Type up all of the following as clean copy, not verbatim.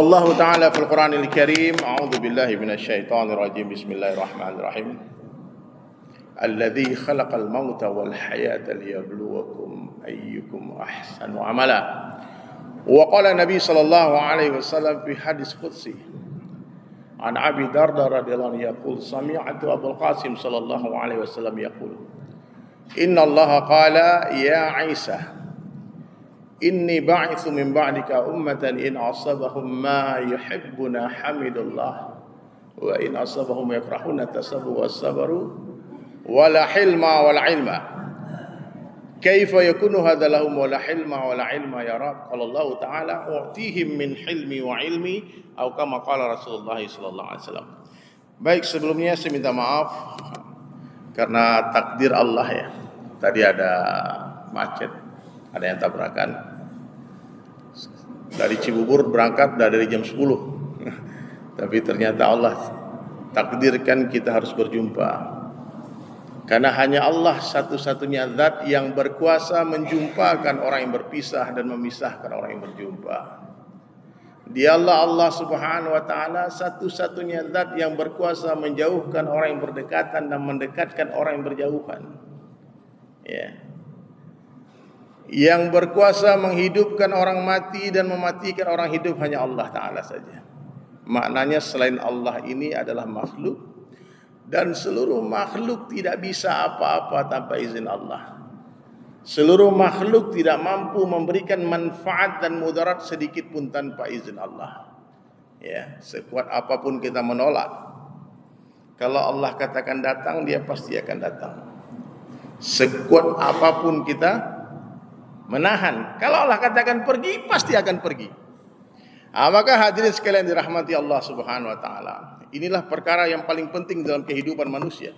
Allah Ta'ala fil Quranil Karim, a'udzu billahi minasyaitonir rajim. Bismillahirrahmanirrahim. Alladzi khalaqal mauta wal hayata liyabluwakum ayyukum ahsanu amala. Wa qala Nabi sallallahu alaihi wasallam fi hadis qudsi an Abi Darda radhiyallahu anhu yaqul sami'tu Abul Qasim sallallahu alaihi wasallam yaqul inna Allah qala ya Isa inni ba'itsu min ba'dika ummatan in asabahum ma yuhibbuna hamidullah wa in asabahum yakrahuna tasabu was-sabru wala hilma wala ilma kaifa yakunu hadza lahum wala hilma wala ilma ya rab qala Allah ta'ala u'tihim min hilmi wa ilmi atau kama qala Rasulullah sallallahu alaihi wasallam. Baik, sebelumnya saya minta maaf karena takdir Allah ya. Tadi ada macet, ada yang tabrakan. Dari Cibubur berangkat dari jam 10. Tapi ternyata Allah takdirkan kita harus berjumpa. Karena hanya Allah satu-satunya zat yang berkuasa menjumpakan orang yang berpisah dan memisahkan orang yang berjumpa. Dialah Allah Subhanahu wa taala satu-satunya zat yang berkuasa menjauhkan orang yang berdekatan dan mendekatkan orang yang berjauhan. Ya. Yang berkuasa menghidupkan orang mati dan mematikan orang hidup hanya Allah Ta'ala saja. Maknanya selain Allah ini adalah makhluk, dan seluruh makhluk tidak bisa apa-apa tanpa izin Allah. Seluruh makhluk tidak mampu memberikan manfaat dan mudarat sedikit pun tanpa izin Allah. Ya, sekuat apapun kita menolak, kalau Allah katakan datang, dia pasti akan datang. Sekuat apapun kita menahan, kalau Allah katakan pergi, pasti akan pergi. Maka hadirin sekalian dirahmati Allah Subhanahu wa taala, inilah perkara yang paling penting dalam kehidupan manusia.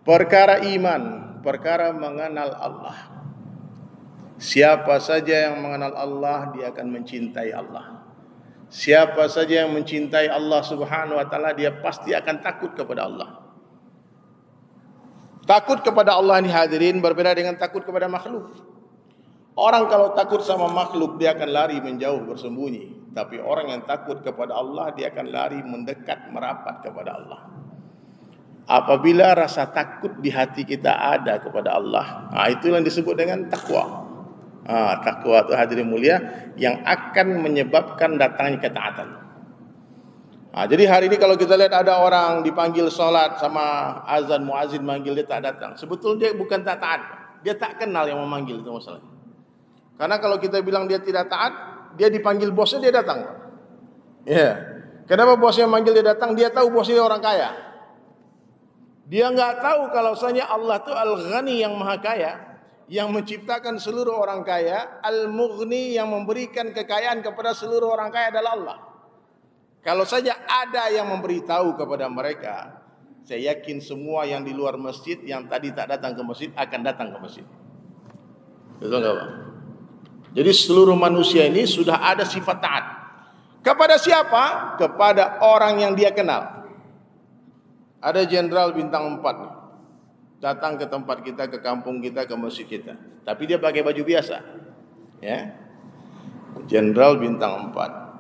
Perkara iman, perkara mengenal Allah. Siapa saja yang mengenal Allah, dia akan mencintai Allah. Siapa saja yang mencintai Allah Subhanahu wa taala, dia pasti akan takut kepada Allah. Takut kepada Allah ini hadirin berbeda dengan takut kepada makhluk. Orang kalau takut sama makhluk, dia akan lari menjauh bersembunyi. Tapi orang yang takut kepada Allah, dia akan lari mendekat merapat kepada Allah. Apabila rasa takut di hati kita ada kepada Allah, itulah yang disebut dengan takwa. Takwa itu hadirin mulia yang akan menyebabkan datangnya ketaatan. Jadi hari ini kalau kita lihat ada orang dipanggil sholat sama azan muazin manggil dia tak datang, sebetulnya dia bukan tak taat, dia tak kenal yang memanggil, itu masalah. Karena kalau kita bilang dia tidak taat, dia dipanggil bosnya dia datang. Ya, kenapa bosnya manggil dia datang? Dia tahu bosnya orang kaya. Dia nggak tahu kalau misalnya Allah itu Al-Ghani yang maha kaya, yang menciptakan seluruh orang kaya, Al-Mughni yang memberikan kekayaan kepada seluruh orang kaya adalah Allah. Kalau saja ada yang memberitahu kepada mereka, saya yakin semua yang di luar masjid yang tadi tak datang ke masjid akan datang ke masjid. Betul nggak Pak? Jadi seluruh manusia ini sudah ada sifat taat. Kepada siapa? Kepada orang yang dia kenal. Ada jenderal bintang 4 nih, datang ke tempat kita, ke kampung kita, ke masjid kita. Tapi dia pakai baju biasa. Ya. Jenderal bintang 4.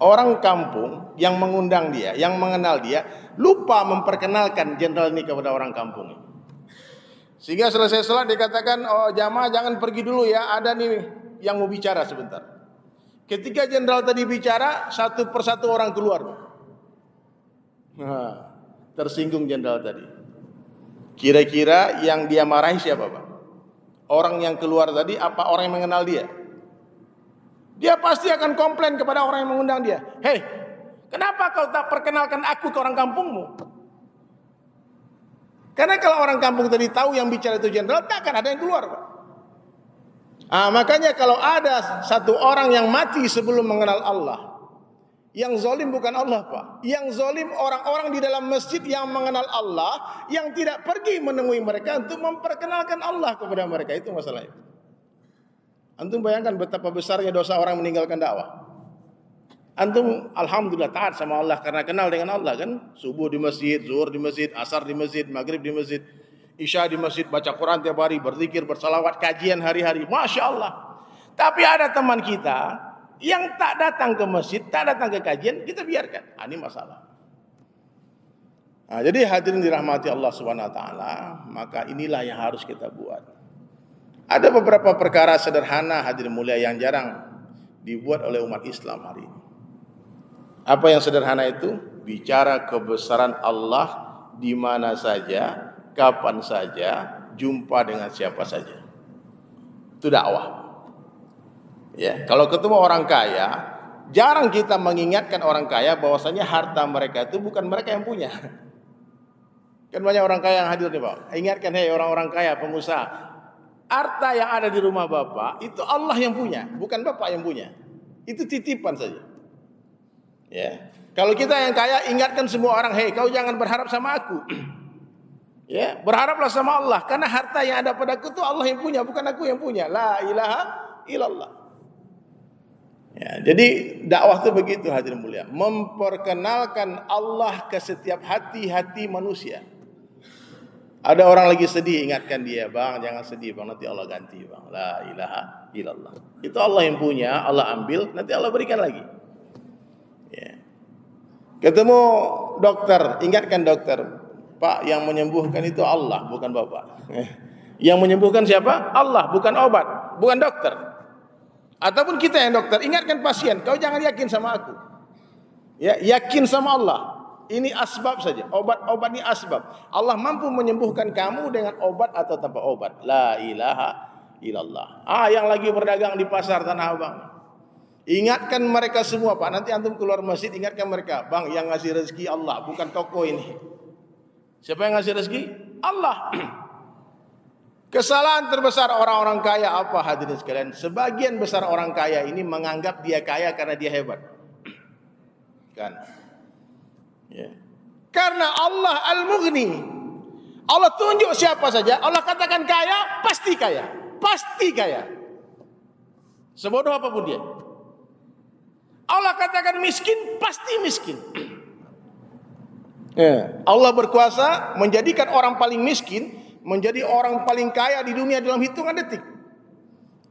Orang kampung yang mengundang dia, yang mengenal dia, lupa memperkenalkan jenderal ini kepada orang kampung ini. Sehingga selesai salat dikatakan, oh jamaah jangan pergi dulu ya, ada nih yang mau bicara sebentar. Ketika jenderal tadi bicara, satu persatu orang keluar. Tersinggung jenderal tadi. Kira-kira yang dia marahi siapa Pak? Orang yang keluar tadi apa orang yang mengenal dia? Dia pasti akan komplain kepada orang yang mengundang dia. Hei, kenapa kau tak perkenalkan aku ke orang kampungmu? Karena kalau orang kampung tadi tahu yang bicara itu jenderal, tak akan ada yang keluar Pak. Makanya kalau ada satu orang yang mati sebelum mengenal Allah, yang zalim bukan Allah Pak. Yang zalim orang-orang di dalam masjid yang mengenal Allah, yang tidak pergi menemui mereka untuk memperkenalkan Allah kepada mereka. Itu masalahnya. Antum bayangkan betapa besarnya dosa orang meninggalkan dakwah. Antum alhamdulillah taat sama Allah karena kenal dengan Allah kan. Subuh di masjid, zuhur di masjid, asar di masjid, maghrib di masjid, isya di masjid, baca Quran tiap hari, berzikir, bersalawat, kajian hari-hari. Masya Allah. Tapi ada teman kita Yang tak datang ke masjid, tak datang ke kajian, kita biarkan. Ini masalah. Jadi hadirin dirahmati Allah Subhanahu wa taala, maka inilah yang harus kita buat. Ada beberapa perkara sederhana hadirin mulia yang jarang dibuat oleh umat Islam hari ini. Apa yang sederhana itu? Bicara kebesaran Allah di mana saja, kapan saja, jumpa dengan siapa saja. Itu dakwah. Ya, kalau ketemu orang kaya, jarang kita mengingatkan orang kaya bahwasanya harta mereka itu bukan mereka yang punya. Kan banyak orang kaya yang hadir nih, Pak. Ingatkan, hei orang-orang kaya, pengusaha, harta yang ada di rumah Bapak itu Allah yang punya, bukan Bapak yang punya. Itu titipan saja. Ya. Kalau kita yang kaya, ingatkan semua orang, hei kau jangan berharap sama aku. Ya, berharaplah sama Allah, karena harta yang ada padaku itu Allah yang punya, bukan aku yang punya. La ilaha illallah. Ya, jadi dakwah itu begitu hadirin mulia, memperkenalkan Allah ke setiap hati-hati manusia. Ada orang lagi sedih, ingatkan dia, bang jangan sedih bang, nanti Allah ganti bang. La ilaha illallah. Itu Allah yang punya, Allah ambil, nanti Allah berikan lagi. Ya. Ketemu dokter, ingatkan dokter, Pak yang menyembuhkan itu Allah, bukan Bapak. Yang menyembuhkan siapa? Allah, bukan obat, bukan dokter. Ataupun kita yang dokter, ingatkan pasien, kau jangan yakin sama aku. Ya, yakin sama Allah. Ini asbab saja. Obat-obat ini asbab. Allah mampu menyembuhkan kamu dengan obat atau tanpa obat. La ilaha illallah. Yang lagi berdagang di pasar Tanah Abang, ingatkan mereka semua, Pak. Nanti antum keluar masjid, ingatkan mereka, bang yang ngasih rezeki Allah, bukan toko ini. Siapa yang ngasih rezeki? Allah. Kesalahan terbesar orang-orang kaya apa hadirin sekalian? Sebagian besar orang kaya ini menganggap dia kaya karena dia hebat. Kan? Ya. Karena Allah Al-Mughni. Allah tunjuk siapa saja, Allah katakan kaya, pasti kaya. Pasti kaya. Sebodoh apapun dia. Allah katakan miskin, pasti miskin. Ya. Allah berkuasa menjadikan orang paling miskin menjadi orang paling kaya di dunia dalam hitungan detik.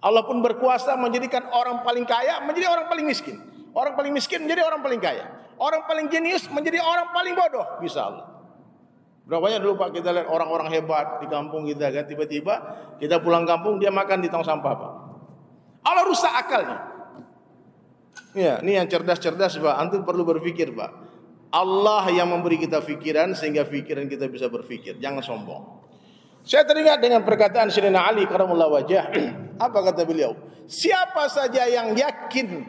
Allah pun berkuasa menjadikan orang paling kaya menjadi orang paling miskin. Orang paling miskin menjadi orang paling kaya. Orang paling jenius menjadi orang paling bodoh. Bisa Allah. Berapa banyak dulu Pak kita lihat orang-orang hebat di kampung kita kan, tiba-tiba kita pulang kampung dia makan di tong sampah Pak. Allah rusak akalnya. Ya, ini yang cerdas-cerdas Pak. Antum perlu berpikir Pak. Allah yang memberi kita pikiran sehingga pikiran kita bisa berpikir. Jangan sombong. Saya teringat dengan perkataan Sayyidina Ali karramallahu wajhah. Apa kata beliau? Siapa saja yang yakin,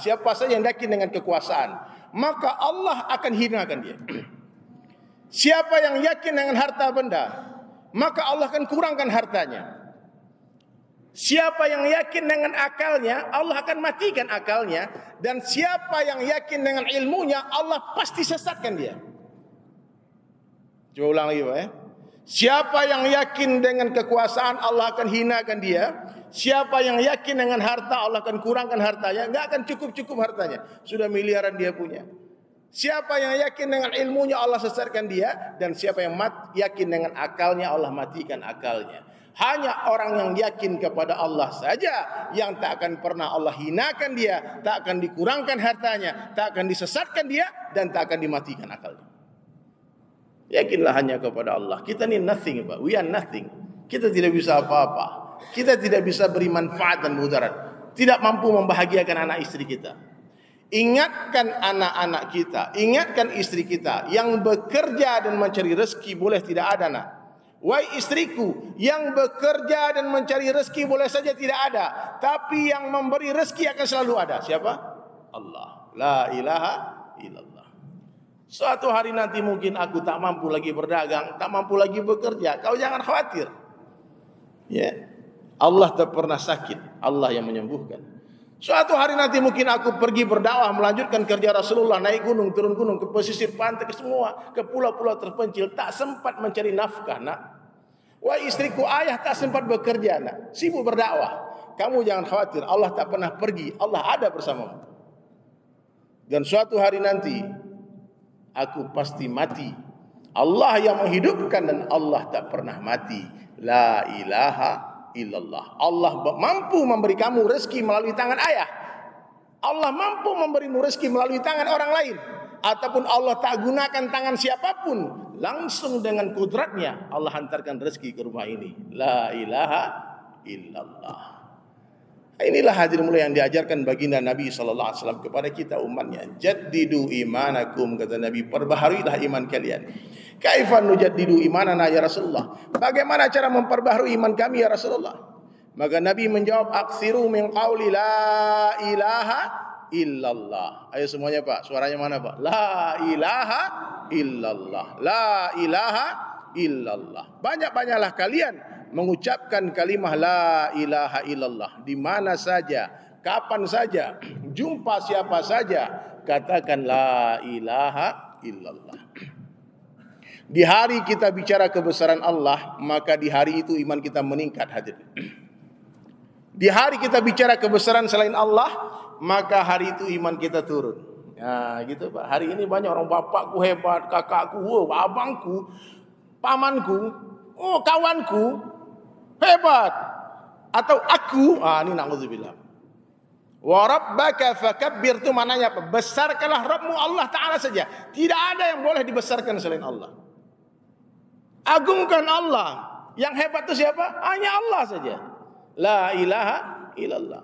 siapa saja yang yakin dengan kekuasaan, maka Allah akan hinakan dia. Siapa yang yakin dengan harta benda, maka Allah akan kurangkan hartanya. Siapa yang yakin dengan akalnya, Allah akan matikan akalnya. Dan siapa yang yakin dengan ilmunya, Allah pasti sesatkan dia. Coba ulang lagi Pak ya. Siapa yang yakin dengan kekuasaan, Allah akan hinakan dia. Siapa yang yakin dengan harta, Allah akan kurangkan hartanya. Enggak akan cukup-cukup hartanya. Sudah miliaran dia punya. Siapa yang yakin dengan ilmunya, Allah sesatkan dia. Dan siapa yang yakin dengan akalnya, Allah matikan akalnya. Hanya orang yang yakin kepada Allah saja yang tak akan pernah Allah hinakan dia, tak akan dikurangkan hartanya, tak akan disesatkan dia, dan tak akan dimatikan akalnya. Yakinlah hanya kepada Allah. Kita ni nothing Pak. We are nothing. Kita tidak bisa apa-apa. Kita tidak bisa beri manfaat dan mudarat. Tidak mampu membahagiakan anak istri kita. Ingatkan anak-anak kita, ingatkan istri kita yang bekerja dan mencari rezeki boleh tidak ada nak. Wahai istriku, yang bekerja dan mencari rezeki boleh saja tidak ada, tapi yang memberi rezeki akan selalu ada. Siapa? Allah. La ilaha illallah. Suatu hari nanti mungkin aku tak mampu lagi berdagang, tak mampu lagi bekerja. Kau jangan khawatir. Ya. Allah tak pernah sakit. Allah yang menyembuhkan. Suatu hari nanti mungkin aku pergi berdakwah, melanjutkan kerja Rasulullah, naik gunung, turun gunung, ke pesisir pantai, ke semua, ke pulau-pulau terpencil, tak sempat mencari nafkah, nak. Wah istriku, ayah tak sempat bekerja, nak. Sibuk berdakwah. Kamu jangan khawatir, Allah tak pernah pergi, Allah ada bersamamu. Dan suatu hari nanti aku pasti mati. Allah yang menghidupkan dan Allah tak pernah mati. La ilaha illallah. Allah mampu memberi kamu rezeki melalui tangan ayah. Allah mampu memberimu rezeki melalui tangan orang lain, ataupun Allah tak gunakan tangan siapapun, langsung dengan kudratnya Allah hantarkan rezeki ke rumah ini. La ilaha illallah. Inilah hadirin mulia yang diajarkan baginda Nabi SAW kepada kita umatnya. Jaddidu imanakum, kata Nabi, perbaharuilah iman kalian. Kaifan nujaddidu imanana ya Rasulullah? Bagaimana cara memperbaharui iman kami ya Rasulullah? Maka Nabi menjawab, aksiru min qawli la ilaha illallah. Ayo semuanya Pak, suaranya mana Pak? La ilaha illallah. La ilaha illallah. Banyak-banyaklah kalian mengucapkan kalimah la ilaha illallah. Di mana saja, kapan saja, jumpa siapa saja, katakan la ilaha illallah. Di hari kita bicara kebesaran Allah, maka di hari itu iman kita meningkat, hadirin. Di hari kita bicara kebesaran selain Allah, maka hari itu iman kita turun. Nah, gitu Pak. Hari ini banyak orang, bapakku hebat, kakakku, abangku, pamanku, kawanku hebat, atau aku, ini na'udzubillah. Wa rabbaka fakabbir, itu maknanya apa? Besarkanlah Rabbmu Allah Ta'ala saja. Tidak ada yang boleh dibesarkan selain Allah. Agungkan Allah. Yang hebat itu siapa? Hanya Allah saja. La ilaha illallah.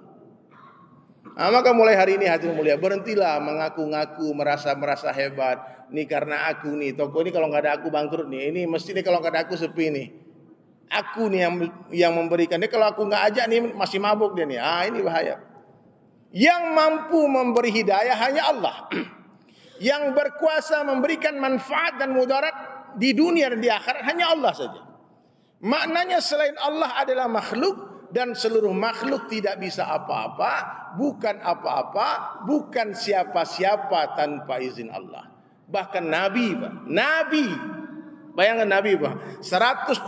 Maka mulai hari ini hadirin mulia, berhentilah mengaku-ngaku, merasa hebat. Ini karena aku nih, toko ini kalau nggak ada aku bangkrut nih. Ini mesti nih kalau nggak ada aku sepi nih. Aku nih yang memberikan. Dia kalau aku nggak ajak nih masih mabuk dia nih. Ini bahaya. Yang mampu memberi hidayah hanya Allah. Yang berkuasa memberikan manfaat dan mudarat di dunia dan di akhirat hanya Allah saja. Maknanya selain Allah adalah makhluk, dan seluruh makhluk tidak bisa apa-apa, bukan apa-apa, bukan siapa-siapa tanpa izin Allah. Bahkan Nabi, Pak. Nabi, bayangkan Nabi, Pak. 124.000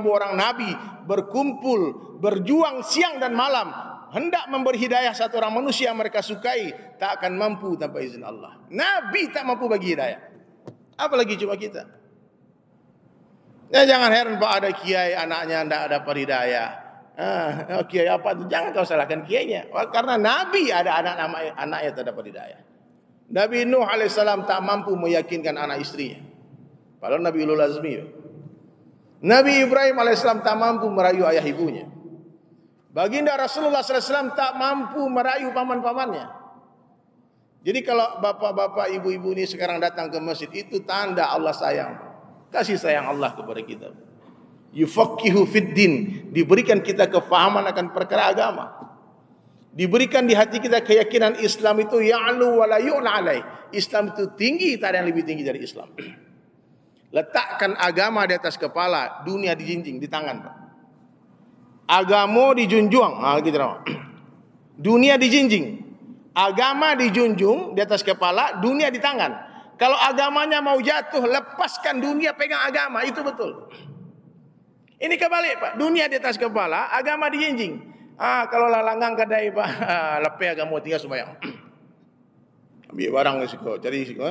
orang Nabi berkumpul, berjuang siang dan malam, hendak memberi hidayah satu orang manusia yang mereka sukai, tak akan mampu tanpa izin Allah. Nabi tak mampu bagi hidayah, apalagi cuma kita. Ya, jangan heran Pak, ada kiai anaknya tidak dapat hidayah. Kiai apa itu? Jangan kau salahkan kiainya. Karena Nabi ada anaknya tak dapat hidayah. Nabi Nuh alaihissalam tak mampu meyakinkan anak istrinya, padahal Nabi ulul azmi. Nabi Ibrahim alaihissalam tak mampu merayu ayah ibunya. Baginda Rasulullah SAW tak mampu merayu paman-pamannya. Jadi kalau bapak-bapak, ibu-ibu ini sekarang datang ke masjid, itu tanda Allah sayang, kasih sayang Allah kepada kita. Yufaqihu fid din, diberikan kita kefahaman akan perkara agama. Diberikan di hati kita keyakinan Islam itu ya'lu wa la yu'la alaih. Islam itu tinggi, tak ada yang lebih tinggi dari Islam. Letakkan agama di atas kepala, dunia dijinjing di tangan, Pak. Agama dijunjung, gitu. Dunia dijinjing. Agama dijunjung di atas kepala, dunia di tangan. Kalau agamanya mau jatuh, lepaskan dunia, pegang agama, itu betul. Ini kebalik Pak, dunia di atas kepala, agama dijinjing. Kalau langgang kedai Pak, lepe agama tinggal sembahyang. Ambil barang risiko, cari risiko.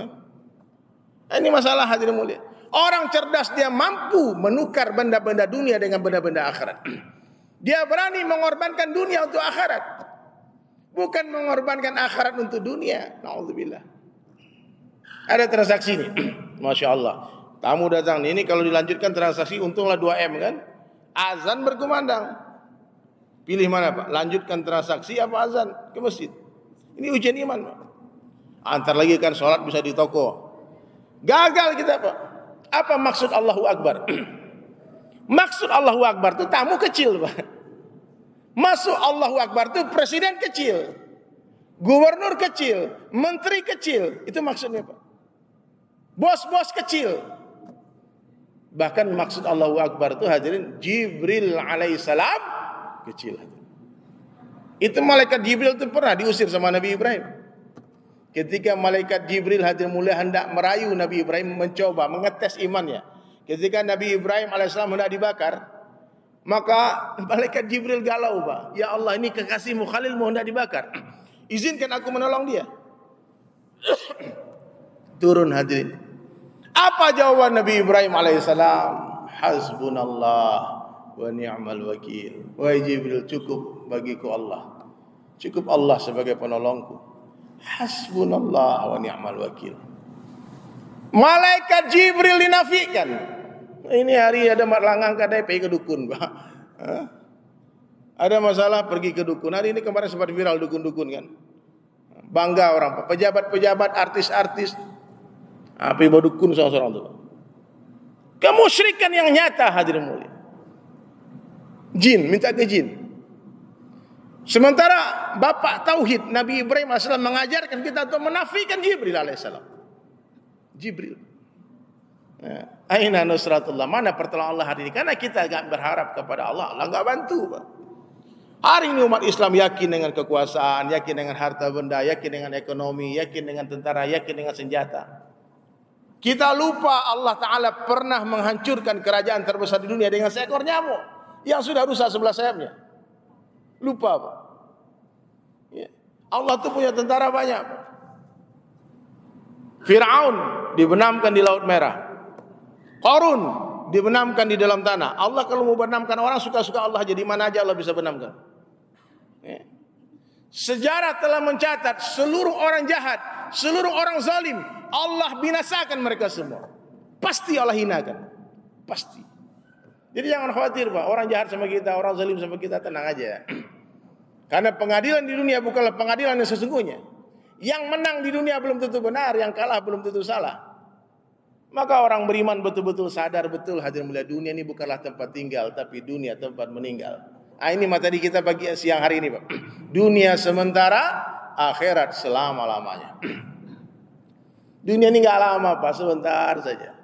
Ini masalah hadirin mulia. Orang cerdas dia mampu menukar benda-benda dunia dengan benda-benda akhirat. Dia berani mengorbankan dunia untuk akhirat, bukan mengorbankan akhirat untuk dunia. Na'udzubillah. Ada transaksi nih, Masya Allah. Tamu datang nih, ini kalau dilanjutkan transaksi untunglah 2M kan. Azan berkumandang. Pilih mana Pak? Lanjutkan transaksi apa azan ke masjid? Ini ujian iman Pak. Antar lagi kan sholat bisa di toko. Gagal kita Pak. Apa maksud Allahu Akbar? Maksud Allahu Akbar itu tamu kecil Pak. Masuk Allahu Akbar itu presiden kecil, gubernur kecil, menteri kecil. Itu maksudnya Pak. Bos-bos kecil. Bahkan maksud Allahu Akbar itu hadirin Jibril alaihissalam kecil. Itu malaikat Jibril itu pernah diusir sama Nabi Ibrahim. Ketika malaikat Jibril hadirin mulia hendak merayu Nabi Ibrahim, mencoba mengetes imannya. Ketika Nabi Ibrahim alaihissalam hendak dibakar, maka malaikat Jibril galau Pak. Ya Allah, ini kekasihmu Khalilmu hendak dibakar. Izinkan aku menolong dia. Turun hadirin. Apa jawaban Nabi Ibrahim alaihissalam? Hasbunallah wa ni'mal wakil. Wahai Jibril, cukup bagiku Allah. Cukup Allah sebagai penolongku. Hasbunallah wa ni'mal wakil. Malaikat Jibril dinafikan. Ini hari ada langang kadai pergi ke dukun, Pak. Ada masalah pergi ke dukun. Hari ini kemarin sempat viral dukun-dukun kan. Bangga orang, Pak. Pejabat-pejabat, artis-artis. Pergi bawa dukun seorang-seorang itu. Kemusyrikan yang nyata, hadirin mulia. Jin, minta ke jin. Sementara Bapak Tauhid Nabi Ibrahim AS mengajarkan kita untuk menafikan Jibril AS. Jibril. Aina nusratullah, mana pertolongan Allah hari ini? Karena kita agak berharap kepada Allah, Allah enggak bantu, Pak. Hari ini umat Islam yakin dengan kekuasaan, yakin dengan harta benda, yakin dengan ekonomi, yakin dengan tentara, yakin dengan senjata. Kita lupa Allah Ta'ala pernah menghancurkan kerajaan terbesar di dunia dengan seekor nyamuk yang sudah rusak sebelah sayapnya. Lupa, Pak. Ya. Allah itu punya tentara banyak, Pak. Fir'aun dibenamkan di Laut Merah. Qarun dibenamkan di dalam tanah. Allah kalau mau benamkan orang, suka-suka Allah, jadi mana aja Allah bisa benamkan. Ya. Sejarah telah mencatat seluruh orang jahat, seluruh orang zalim, Allah binasakan mereka semua. Pasti Allah hinakan. Pasti. Jadi jangan khawatir, Pak. Orang jahat sama kita, orang zalim sama kita, tenang aja. Karena pengadilan di dunia bukanlah pengadilan yang sesungguhnya. Yang menang di dunia belum tentu benar, yang kalah belum tentu salah. Maka orang beriman betul-betul sadar betul, hadirin mulia, dunia ini bukanlah tempat tinggal, tapi dunia tempat meninggal. Ini materi kita pagi siang hari ini, Pak. Dunia sementara, akhirat selama-lamanya. Dunia ini enggak lama, Pak, sebentar saja.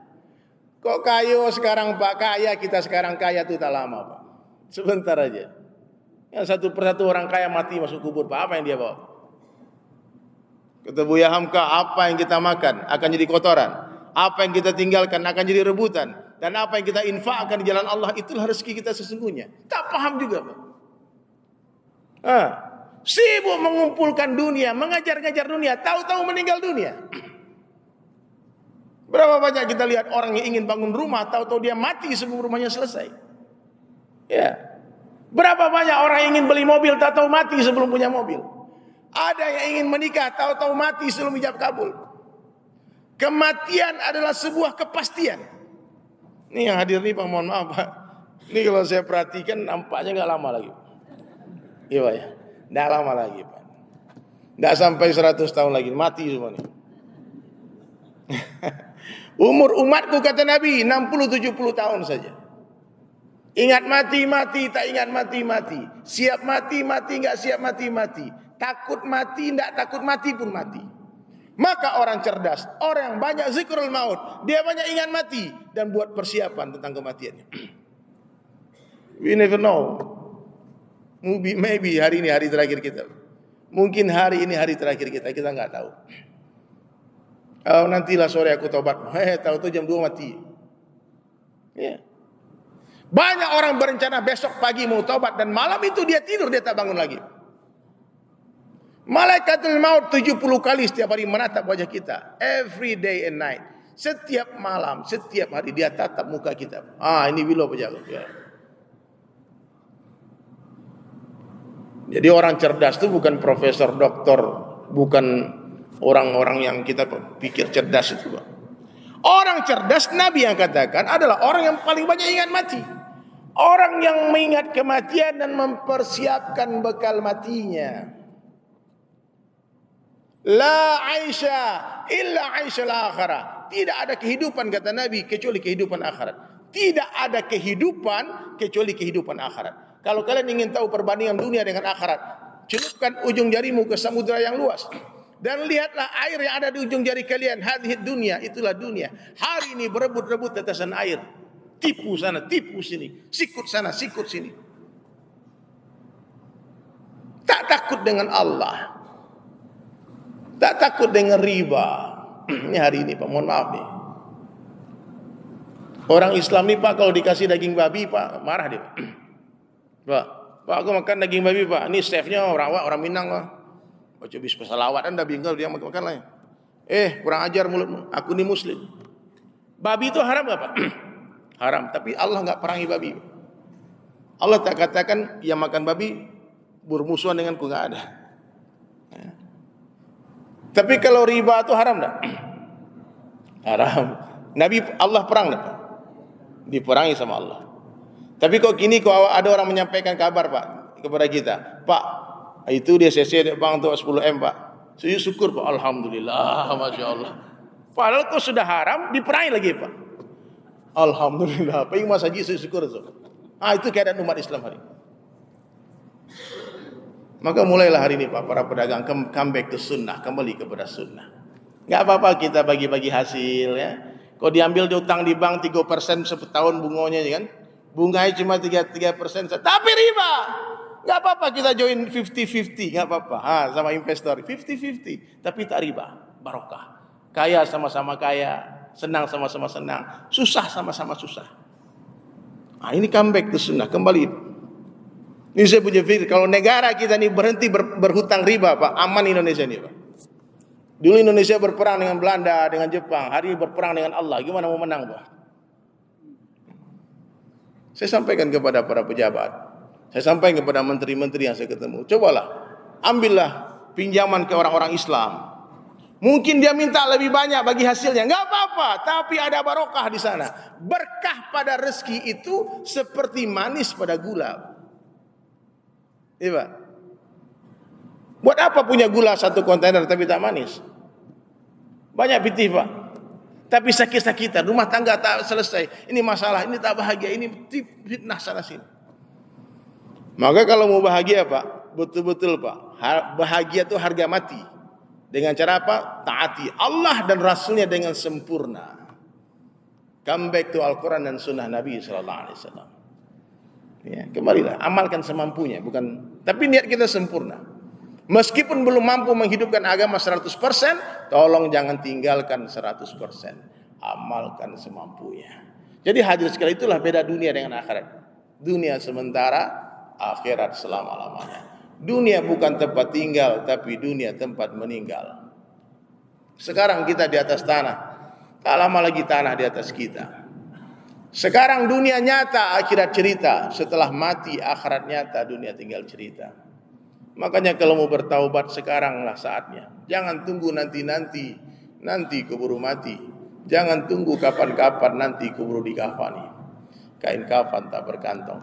Kok kayu sekarang Pak kaya, kita sekarang kaya itu tak lama, Pak. Sebentar aja. Yang satu persatu orang kaya mati masuk kubur, Pak. Apa yang dia bawa? Kata Buya Hamka, apa yang kita makan akan jadi kotoran. Apa yang kita tinggalkan akan jadi rebutan. Dan apa yang kita infakkan di jalan Allah, itulah rezeki kita sesungguhnya. Tak paham juga, Pak. Sibuk mengumpulkan dunia, mengajar-ngajar dunia, tahu-tahu meninggal dunia. Berapa banyak kita lihat orang yang ingin bangun rumah, tahu-tahu dia mati sebelum rumahnya selesai. Ya. Berapa banyak orang yang ingin beli mobil, tahu-tahu mati sebelum punya mobil. Ada yang ingin menikah, tahu-tahu mati sebelum ijab kabul. Kematian adalah sebuah kepastian. Ini yang hadir nih, Pak, mohon maaf, Pak. Ini kalau saya perhatikan nampaknya nggak lama lagi. Iya, Pak, ya. Nggak lama lagi, Pak. Nggak sampai 100 tahun lagi, mati semua nih. Umur umatku kata Nabi 60-70 tahun saja. Ingat mati-mati, tak ingat mati-mati. Siap mati-mati, enggak siap mati-mati. Takut mati, enggak takut mati pun mati. Maka orang cerdas, orang yang banyak zikrul maut, dia banyak ingat mati dan buat persiapan tentang kematiannya. We never know. Maybe hari ini hari terakhir kita. Mungkin hari ini hari terakhir kita enggak tahu. Nantilah sore aku tobat. Tahu-tahu jam 2 mati. Ya. Banyak orang berencana besok pagi mau tobat dan malam itu dia tidur, dia tak bangun lagi. Malaikatul maut 70 kali setiap hari menatap wajah kita. Every day and night. Setiap malam, setiap hari dia tatap muka kita. Ini bilo pejabat. Ya. Jadi orang cerdas itu bukan profesor, doktor, bukan orang-orang yang kita pikir cerdas itu, Pak. Orang cerdas, Nabi yang katakan, adalah orang yang paling banyak ingat mati. Orang yang mengingat kematian dan mempersiapkan bekal matinya. La aisha illa aishal akhirah. Tidak ada kehidupan, kata Nabi, kecuali kehidupan akhirat. Tidak ada kehidupan kecuali kehidupan akhirat. Kalau kalian ingin tahu perbandingan dunia dengan akhirat, celupkan ujung jarimu ke samudera yang luas. Dan lihatlah air yang ada di ujung jari kalian. Hadhihi dunia, itulah dunia. Hari ini berebut-rebut tetesan air. Tipu sana, tipu sini. Sikut sana, sikut sini. Tak takut dengan Allah. Tak takut dengan riba. Ini hari ini, Pak, mohon maaf nih. Orang Islam nih, Pak, kalau dikasih daging babi, Pak, marah dia. Pak, aku makan daging babi, Pak. Ini chefnya orang Minang, Pak. Baca bismillah salawat, anda bingung dia makan lah. Kurang ajar mulutmu. Aku ini muslim. Babi itu haram enggak, Pak? Haram, tapi Allah enggak perangi babi. Allah tak katakan yang makan babi bermusuhan denganku, enggak ada. Tapi kalau riba itu haram tak? Haram. Nabi Allah perang tak? Diperangi sama Allah. Tapi kok kini kok ada orang menyampaikan kabar Pak kepada kita, Pak, itu dia CC bang untuk 10M Pak. Saya syukur Pak, alhamdulillah, masya Allah. Padahal kok sudah haram diperangi lagi Pak. Alhamdulillah. Apa yang Mas Haji saya syukur itu. Itu keadaan umat Islam hari ini. Maka mulailah hari ini Pak, para pedagang comeback ke sunnah, kembali kepada sunnah. Enggak apa-apa kita bagi-bagi hasil ya. Kalau diambil di utang di bank 3% setahun bunganya kan. Bunganya cuma 3%, tapi riba. Enggak apa-apa kita join 50-50, enggak apa-apa. Sama investor 50-50, tapi tak riba, barokah. Kaya sama-sama kaya, senang sama-sama senang, susah sama-sama susah. Ini comeback ke sunnah, kembali. Ini saya punya pikir, kalau negara kita ini berhenti berhutang riba Pak, aman Indonesia ini Pak. Dulu Indonesia berperang dengan Belanda, dengan Jepang, hari ini berperang dengan Allah, gimana mau menang Pak? Saya sampaikan kepada para pejabat, saya sampaikan kepada menteri-menteri yang saya ketemu, cobalah, ambillah pinjaman ke orang-orang Islam. Mungkin dia minta lebih banyak bagi hasilnya, enggak apa-apa, tapi ada barokah di sana. Berkah pada rezeki itu seperti manis pada gula. Iya. Buat apa punya gula 1 kontainer tapi tak manis? Banyak pitih Pak. Tapi sakit-sakitan, rumah tangga tak selesai. Ini masalah, ini tak bahagia, ini fitnah sana sini. Maka kalau mau bahagia Pak, betul-betul Pak, bahagia itu harga mati. Dengan cara apa? Taati Allah dan Rasulnya dengan sempurna. Come back to Al-Quran dan Sunnah Nabi SAW. Ya, kembalilah, amalkan semampunya, tapi niat kita sempurna. Meskipun belum mampu menghidupkan agama 100%, tolong jangan tinggalkan 100%. Amalkan semampunya. Jadi hadir sekali, itulah beda dunia dengan akhirat. Dunia sementara, akhirat selama-lamanya. Dunia bukan tempat tinggal, tapi dunia tempat meninggal. Sekarang kita di atas tanah, tak lama lagi tanah di atas kita. Sekarang dunia nyata, akhirat cerita. Setelah mati, akhirat nyata, dunia tinggal cerita. Makanya kalau mau bertaubat, sekaranglah saatnya. Jangan tunggu nanti keburu mati. Jangan tunggu kapan-kapan, nanti keburu dikafani. Kain kafan tak berkantong.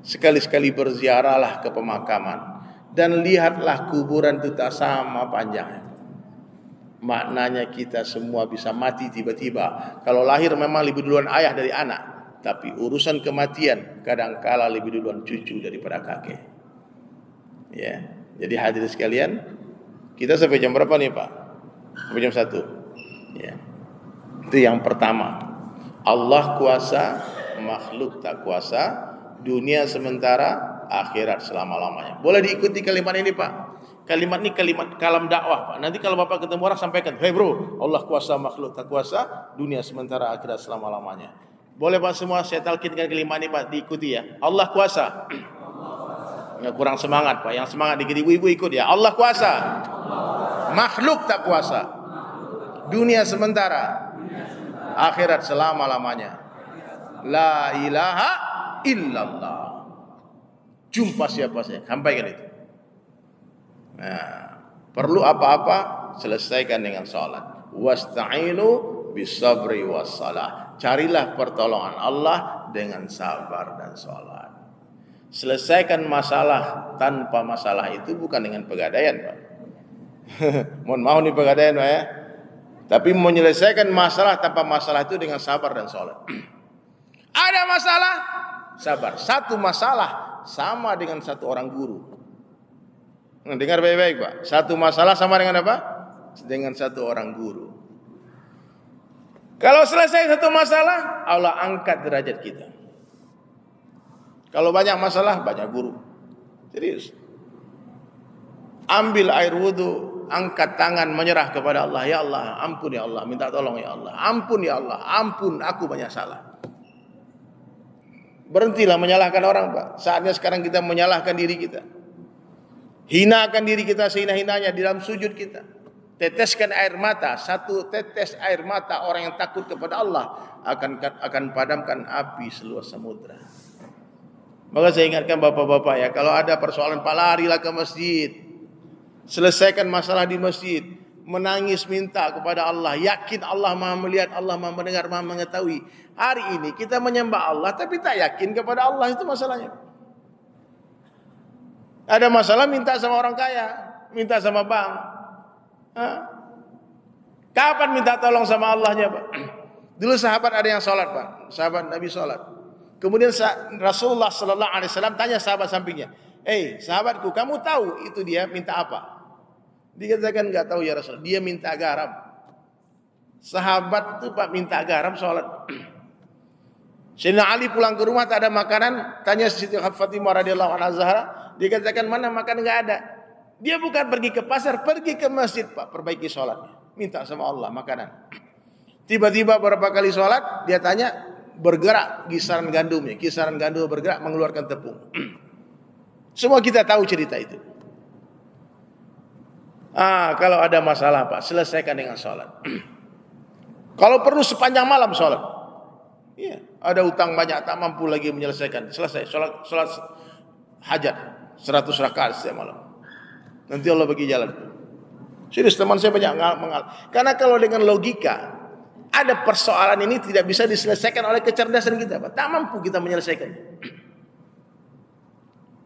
Sekali-sekali berziarahlah ke pemakaman. Dan lihatlah kuburan itu tak sama panjangnya. Maknanya kita semua bisa mati tiba-tiba. Kalau lahir memang lebih duluan ayah dari anak, tapi urusan kematian kadangkala lebih duluan cucu daripada kakek. Ya, jadi hadirin sekalian, kita sampai jam berapa nih Pak? Sampai jam 1. Ya. Itu yang pertama. Allah kuasa, makhluk tak kuasa, dunia sementara, akhirat selama-lamanya. Boleh diikuti kalimat ini Pak. Kalimat ini kalimat kalam dakwah Pak. Nanti kalau Bapak ketemu orang sampaikan, "Hei bro, Allah kuasa, makhluk tak kuasa, dunia sementara, akhirat selama-lamanya." Boleh Pak semua saya talkinkan kalimat ini Pak, diikuti ya. Allah kuasa. Nggak kurang semangat Pak. Yang semangat dikit ibu-ibu ikut ya. Allah kuasa. Makhluk tak kuasa. Dunia sementara, akhirat selama-lamanya. La ilaha illallah. Jumpa siapa saja, sampaikan itu. Nah, perlu apa-apa selesaikan dengan salat. Wasta'inu bisabri wassalah. Carilah pertolongan Allah dengan sabar dan salat. Selesaikan masalah tanpa masalah itu bukan dengan pegadaian Pak. Mohon maaf nih pegadaian Pak ya. Tapi menyelesaikan masalah tanpa masalah itu dengan sabar dan salat. Ada masalah, sabar. Satu masalah sama dengan satu orang guru. Dengar baik-baik Pak. Satu masalah sama dengan apa? Dengan satu orang guru. Kalau selesai satu masalah, Allah angkat derajat kita. Kalau banyak masalah, banyak guru. Serius. Ambil air wudu, angkat tangan menyerah kepada Allah. Ya Allah, ampun ya Allah, minta tolong ya Allah. Ampun ya Allah, ampun aku banyak salah. Berhentilah menyalahkan orang Pak. Saatnya sekarang kita menyalahkan diri kita. Hinakan diri kita sehina-hinanya di dalam sujud kita. Teteskan air mata, satu tetes air mata orang yang takut kepada Allah akan padamkan api seluas samudra. Maka saya ingatkan bapak-bapak ya, kalau ada persoalan Pak, larilah ke masjid. Selesaikan masalah di masjid. menangis minta kepada Allah, yakin Allah Maha melihat, Allah Maha mendengar, Maha mengetahui. Hari ini kita menyembah Allah tapi tak yakin kepada Allah, itu masalahnya. Ada masalah minta sama orang kaya, minta sama bank. Kapan minta tolong sama Allahnya, Pak? Dulu sahabat ada yang sholat, Pak. Sahabat Nabi sholat. Kemudian Rasulullah sallallahu alaihi wasallam tanya sahabat sampingnya, sahabatku, kamu tahu itu dia minta apa? Dia katakan, enggak tahu ya Rasul. Dia minta garam. Sahabat itu, Pak, minta garam sholat. Sayyidina Ali pulang ke rumah tak ada makanan, tanya Siti Fatimah radhiyallahu anha Zahra, dia katakan, mana makan, enggak ada. Dia bukan pergi ke pasar, pergi ke masjid, Pak, perbaiki sholatnya, minta sama Allah makanan. Tiba-tiba beberapa kali sholat, dia tanya, bergerak kisaran gandumnya, kisaran gandum bergerak mengeluarkan tepung. Semua kita tahu cerita itu. Kalau ada masalah, Pak, selesaikan dengan sholat. Kalau perlu sepanjang malam sholat. Iya, ada utang banyak tak mampu lagi menyelesaikan, selesai sholat hajat 100 rakaat setiap malam. Nanti Allah bagi jalan. Serius, teman saya banyak mengal. Karena kalau dengan logika, ada persoalan ini tidak bisa diselesaikan oleh kecerdasan kita, Pak. Tak mampu kita menyelesaikannya.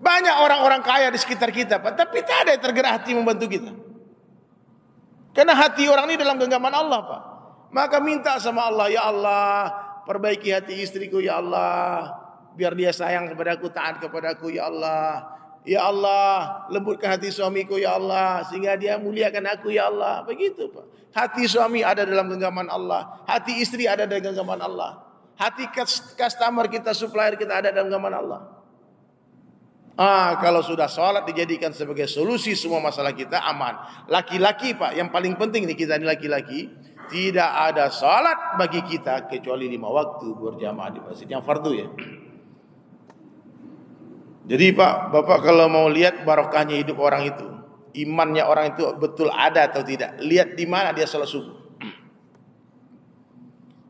Banyak orang-orang kaya di sekitar kita, Pak, tapi tak ada yang tergerak hati membantu kita. Karena hati orang ini dalam genggaman Allah, Pak. Maka minta sama Allah, ya Allah, perbaiki hati istriku, ya Allah, biar dia sayang kepadaku, taat kepadaku, ya Allah. Ya Allah, lembutkan hati suamiku, ya Allah, sehingga dia muliakan aku, ya Allah. Begitu, Pak. Hati suami ada dalam genggaman Allah, hati istri ada dalam genggaman Allah, hati customer kita, supplier kita ada dalam genggaman Allah. Kalau sudah sholat dijadikan sebagai solusi semua masalah kita, aman. Laki-laki, Pak, yang paling penting nih, kita ini laki-laki, tidak ada sholat bagi kita kecuali 5 waktu berjamaah di masjid yang fardu, ya. Jadi, Pak, Bapak kalau mau lihat barokahnya hidup orang itu, imannya orang itu betul ada atau tidak, lihat di mana dia sholat subuh.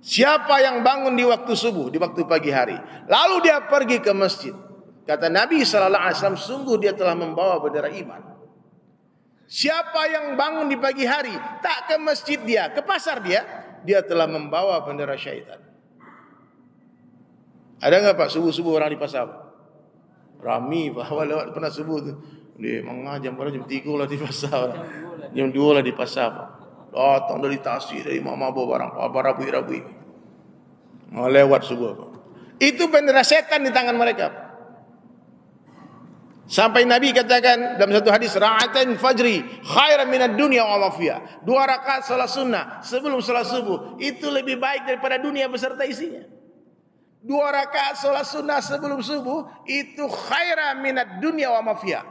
Siapa yang bangun di waktu subuh, di waktu pagi hari, lalu dia pergi ke masjid, kata Nabi SAW, sungguh dia telah membawa bendera iman. Siapa yang bangun di pagi hari, tak ke masjid dia, ke pasar dia telah membawa bendera syaitan. Ada enggak, Pak, subuh-subuh orang di pasar, Pak? Rami, bahwa lewat pernah subuh tu. Dia mengajam pada jam 3 lah di pasar. Jam 2 lah di pasar, Pak. Datang dari Tasik, dari Mamabu barang, rabui-rabui. Lewat subuh, Pak. Itu bendera setan di tangan mereka, Pak. Sampai Nabi katakan dalam satu hadis, ra'atain fajri khairan minad dunya wa ma fiha. 2 rakaat salat sunnah sebelum salat subuh itu lebih baik daripada dunia beserta isinya. 2 rakaat salat sunnah sebelum subuh itu khairan minad dunya wa ma fiha.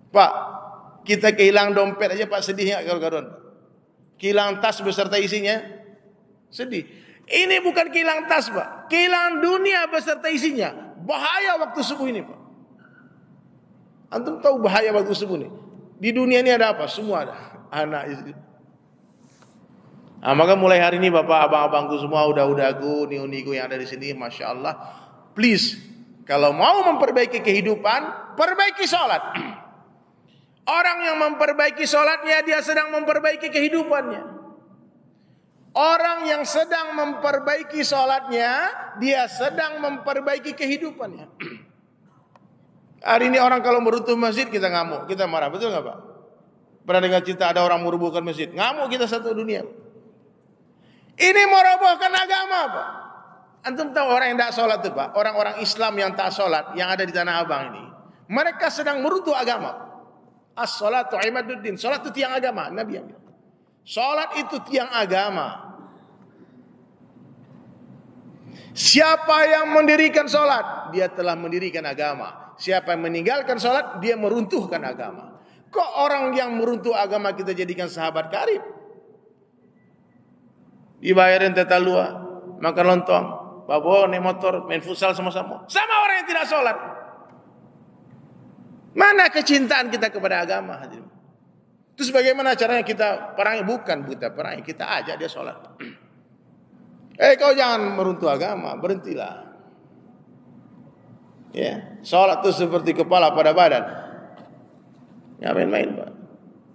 Pak, kita kehilangan dompet aja, Pak, sedih enggak kawan-kawan? Kehilangan tas beserta isinya, sedih. Ini bukan kehilangan tas, Pak, kehilangan dunia beserta isinya. Bahaya waktu subuh ini, Pak. Antum tahu bahaya waktu subuh ini? Di dunia ini ada apa? Semua ada. Anak istri. Maka mulai hari ini, Bapak, abang-abangku semua, udah-udahku, niu-niku yang ada di sini, Masya Allah, please, kalau mau memperbaiki kehidupan, perbaiki sholat. Orang yang memperbaiki sholatnya, dia sedang memperbaiki kehidupannya. Orang yang sedang memperbaiki sholatnya, dia sedang memperbaiki kehidupannya. Hari ini orang kalau meruntuh masjid, kita ngamuk, kita marah, betul nggak, Pak? Pernah dengar cerita ada orang merubuhkan masjid, ngamuk kita satu dunia. Ini merobohkan agama, Pak. Antum tahu orang yang tak sholat itu, Pak, orang-orang Islam yang tak sholat, yang ada di Tanah Abang ini, mereka sedang meruntuh agama. As-sholatu imaduddin, sholat itu tiang agama, Nabi yang bilang. Sholat itu tiang agama. Siapa yang mendirikan sholat, dia telah mendirikan agama. Siapa yang meninggalkan sholat, dia meruntuhkan agama. Kok orang yang meruntuh agama kita jadikan sahabat karib? Dibayarin tetalua, makan lontong, bawa naik motor, main futsal sama-sama. Sama orang yang tidak sholat. Mana kecintaan kita kepada agama? Terus bagaimana caranya kita perangi? Bukan kita perangi, kita ajak dia sholat. Kau jangan meruntuh agama, berhentilah. Ya, sholat itu seperti kepala pada badan. Nggak main-main, Pak.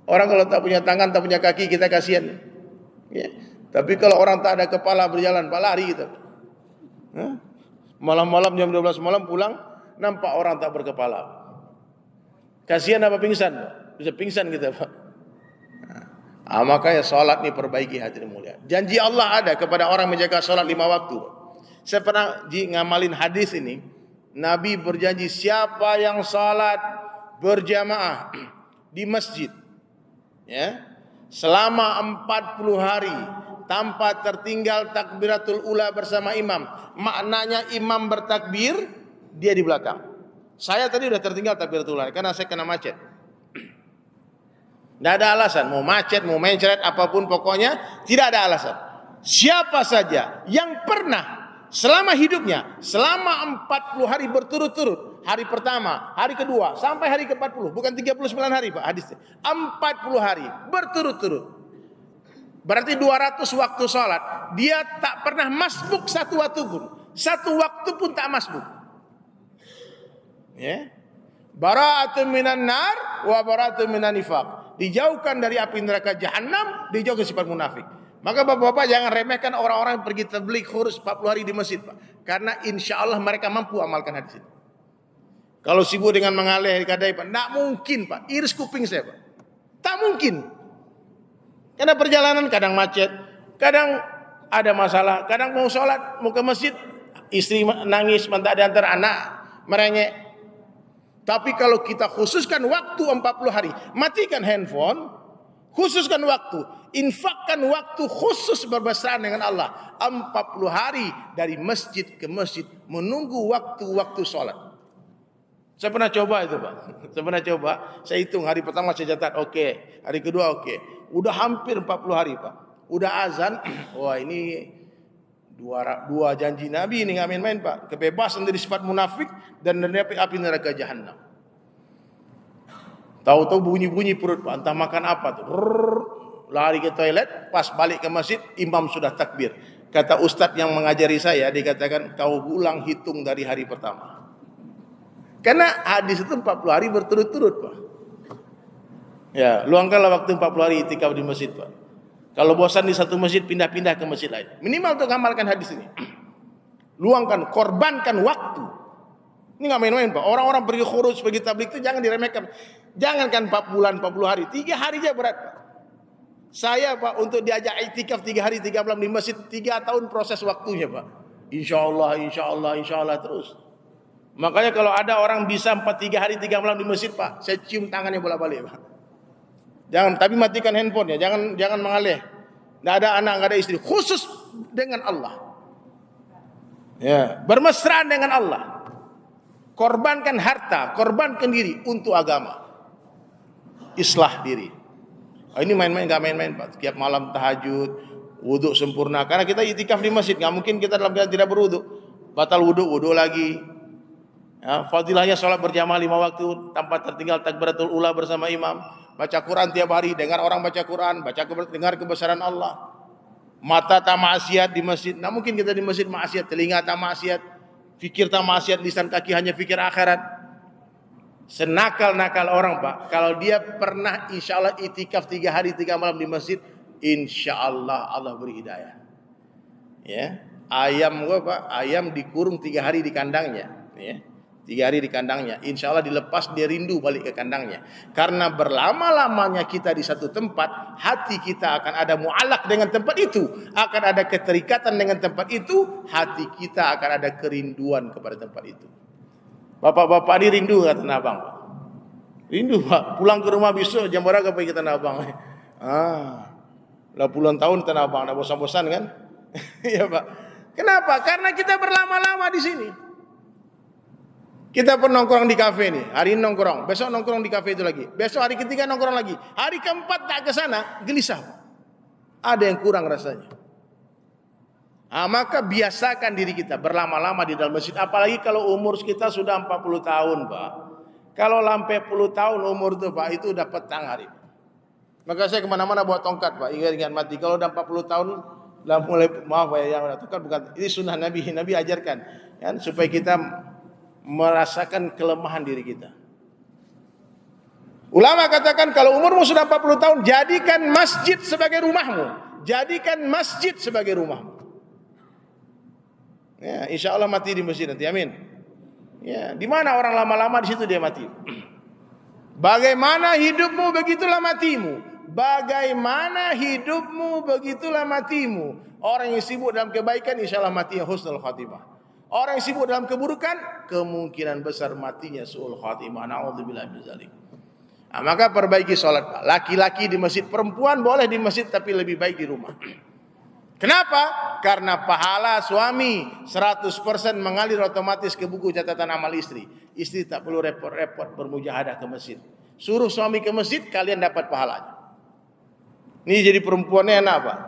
Orang kalau tak punya tangan, tak punya kaki, kita kasihan. Ya. Tapi kalau orang tak ada kepala berjalan, Pak, lari kita. Malam-malam jam 12 malam pulang, nampak orang tak berkepala. Kasihan apa pingsan, Pak? Bisa pingsan kita, Pak. Makanya salat ni perbaiki, hadirin mulia. Janji Allah ada kepada orang menjaga salat 5 waktu. Saya pernah ngamalin hadis ini. Nabi berjanji siapa yang salat berjamaah di masjid, ya, selama 40 hari tanpa tertinggal takbiratul ula bersama imam. Maknanya imam bertakbir, dia di belakang. Saya tadi udah tertinggal takbiratul ula karena saya kena macet. Tidak ada alasan, mau macet, mau mencret, apapun pokoknya tidak ada alasan. Siapa saja yang pernah selama hidupnya, selama 40 hari berturut-turut, hari pertama, hari kedua, sampai hari ke-40, bukan 39 hari Pak hadisnya, 40 hari berturut-turut, berarti 200 waktu sholat, dia tak pernah masbuk satu waktu pun tak masbuk. Ya. Bara'atun minan nar wa bara'atun minan nifaq. Dijauhkan dari api neraka jahanam, dijauhkan sifat munafik. Maka bapak-bapak jangan remehkan orang-orang yang pergi tabligh khurus 40 hari di masjid, Pak. Karena insya Allah mereka mampu amalkan hadis ini. Kalau sibuk dengan mengalih kadai, Pak, tak mungkin, Pak. Iris kuping saya, Pak. Tak mungkin. Karena perjalanan kadang macet, kadang ada masalah, kadang mau sholat, mau ke masjid, istri nangis, mentak diantar anak merengek. Tapi kalau kita khususkan waktu 40 hari, matikan handphone, khususkan waktu, infakkan waktu khusus bermesraan dengan Allah 40 hari dari masjid ke masjid menunggu waktu-waktu sholat. Saya pernah coba itu, Pak. Saya hitung hari pertama saya catat, oke. Hari kedua oke. Udah hampir 40 hari, Pak. Udah azan, wah ini dua janji Nabi ini nggak main-main, Pak. Kebebasan dari sifat munafik dan dari api neraka jahanam. Tahu-tahu bunyi-bunyi perut, Pak. Entah makan apa tuh. Lari ke toilet, pas balik ke masjid, imam sudah takbir. Kata ustadz yang mengajari saya, dikatakan kau ulang hitung dari hari pertama. Karena hadis itu 40 hari berturut-turut, Pak. Ya, luangkanlah waktu 40 hari itikaf di masjid, Pak. Kalau bosan di satu masjid, pindah-pindah ke masjid lain. Minimal untuk amalkan hadis ini. Luangkan, korbankan waktu. Ini nggak main-main, Pak. Orang-orang pergi khurus, pergi tabligh itu jangan diremehkan. Jangankan 4 bulan, 40 hari, 3 hari aja berat, Pak. Saya, Pak, untuk diajak itikaf 3 hari 3 malam di masjid, 3 tahun proses waktunya, Pak. Insya Allah terus. Makanya kalau ada orang bisa 3 hari 3 malam di masjid, Pak, saya cium tangannya bolak-balik, Pak. Jangan, tapi matikan handphone ya, jangan mengalih. Nggak ada anak, nggak ada istri, khusus dengan Allah. Ya, bermesraan dengan Allah. Korbankan harta, korbankan diri untuk agama. Islah diri. Ini main-main, nggak main-main, Pak. Tiap malam tahajud, wudhu sempurna. Karena kita itikaf di masjid, nggak mungkin kita dalam keadaan tidak berwudhu. Batal wudhu lagi. Ya, fadilahnya sholat berjamaah 5 waktu tanpa tertinggal takbiratul ula bersama imam. Baca Quran tiap hari, dengar orang baca Quran, dengar kebesaran Allah. Mata tak maksiat di masjid. Nggak mungkin kita di masjid maksiat, telinga tak maksiat, fikir tak maksiat, lisan kaki hanya fikir akhirat. Senakal-nakal orang, Pak, kalau dia pernah insya Allah itikaf 3 hari 3 malam di masjid, insya Allah Allah beri hidayah. Ya, ayam gua, Pak, ayam dikurung 3 hari di kandangnya, ya. 3 hari di kandangnya, insya Allah dilepas, dia rindu balik ke kandangnya. Karena berlama-lamanya kita di satu tempat, hati kita akan ada mu'alak dengan tempat itu, akan ada keterikatan dengan tempat itu, hati kita akan ada kerinduan kepada tempat itu. Bapak-bapak ini rindu ke Tanah Abang, Pak. Rindu, Pak. Pulang ke rumah besok jam berapa pergi ke Tanah Abang? Lah puluhan tahun Tanah Abang, dah bosan-bosan kan? Iya, Pak. Kenapa? Karena kita berlama-lama di sini. Kita pernah nongkrong di kafe nih, hari ini nongkrong, besok nongkrong di kafe itu lagi, besok hari ketiga nongkrong lagi, hari keempat tak ke sana, gelisah. Ada yang kurang rasanya. Maka biasakan diri kita berlama-lama di dalam masjid, apalagi kalau umur kita sudah 40 tahun, Pak. Kalau sampai 10 tahun umur itu, Pak, itu udah petang hari. Maka saya kemana-mana bawa tongkat, Pak, ingat mati. Kalau udah 40 tahun, lah mulai, maaf ya, yang tongkat bukan, ini sunnah Nabi ajarkan, kan, supaya kita merasakan kelemahan diri kita. Ulama katakan kalau umurmu sudah 40 tahun, jadikan masjid sebagai rumahmu. Jadikan masjid sebagai rumahmu. Ya, insya Allah mati di masjid nanti, amin. Ya, di mana orang lama-lama di situ dia mati. Bagaimana hidupmu begitulah matimu. Bagaimana hidupmu begitulah matimu. Orang yang sibuk dalam kebaikan insya Allah matinya husnul khatimah. Orang yang sibuk dalam keburukan kemungkinan besar matinya su'ul khatimah. Na'udzubillah min dzalik. Nah, maka perbaiki sholat. Laki-laki di masjid, perempuan boleh di masjid tapi lebih baik di rumah. Kenapa? Karena pahala suami 100% mengalir otomatis ke buku catatan amal istri. Istri tak perlu repot-repot bermujahadah ke masjid. Suruh suami ke masjid, kalian dapat pahalanya. Ini jadi perempuannya enak Pak.